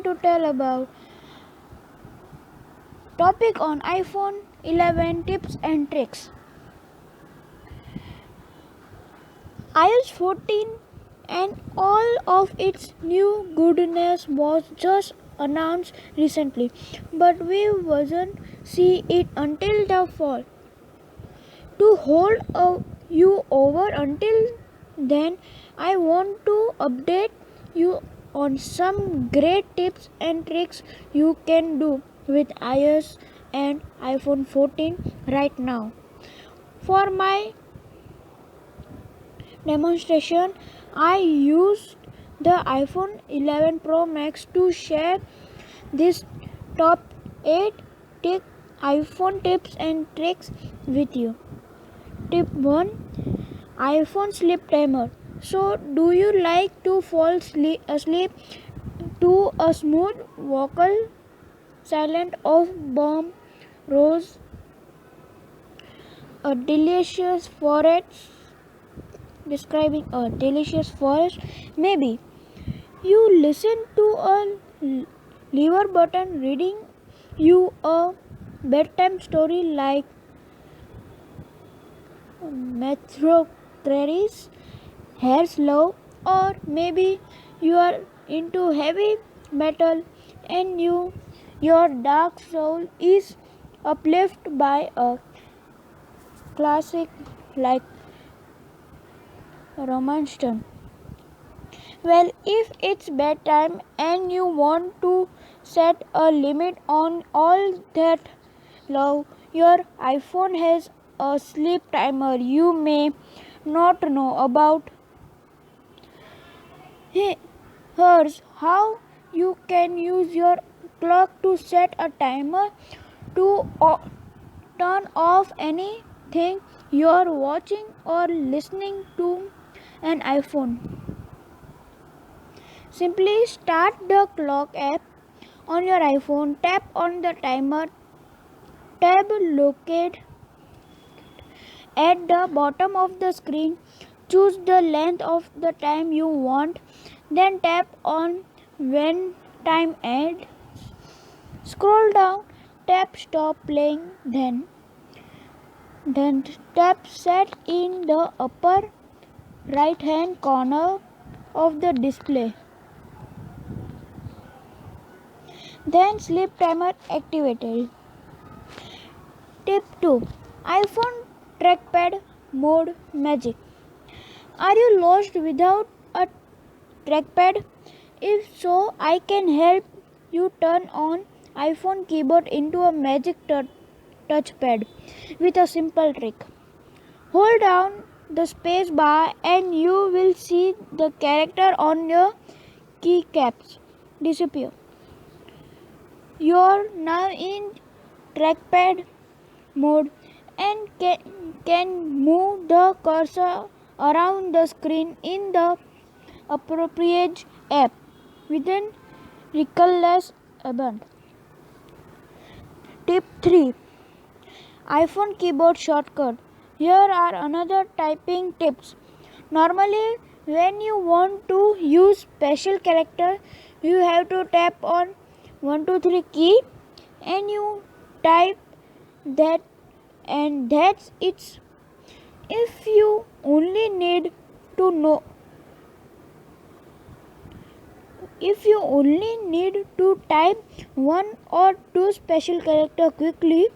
to tell about topic on iPhone 11 tips and tricks. iOS 14 and all of its new goodness was just announced recently, but we wasn't see it until the fall. To hold you over until then, I want to update you on some great tips and tricks you can do with iOS and iPhone 14 right now. For my demonstration, I used the iPhone 11 Pro Max to share this top 8 iPhone tips and tricks with you. Tip 1: iPhone sleep timer. So, do you like to fall asleep to a smooth vocal silent of bomb rose, a delicious forest, describing a delicious forest? Maybe you listen to a LeVar Burton reading you a bedtime story like Metro Clarice, Hair's Love, or maybe you are into heavy metal and your dark soul is uplifted by a classic like Rammstein. Well, if it's bedtime and you want to set a limit on all that love, your iPhone has a sleep timer you may not know about. Here's how you can use your clock to set a timer to turn off anything you're watching or listening to an iPhone. Simply start the clock app on your iPhone, tap on the timer tab located at the bottom of the screen, choose the length of the time you want, then tap on when time ends. Scroll down, tap stop playing, then tap set in the upper right hand corner of the display. Then sleep timer activated. Tip 2: iPhone Trackpad mode magic. Are you lost without a trackpad? If so, I can help you turn on iPhone keyboard into a magic touchpad with a simple trick. Hold down the space bar and you will see the character on your keycaps disappear. You're now in trackpad mode and can move the cursor around the screen in the appropriate app within reckless abandon. Tip 3: iPhone keyboard shortcut. Here are another typing tips. Normally, when you want to use special character, you have to tap on 123 key and you type that, and that's it. If you only need to know If you only need to type one or two special character quickly,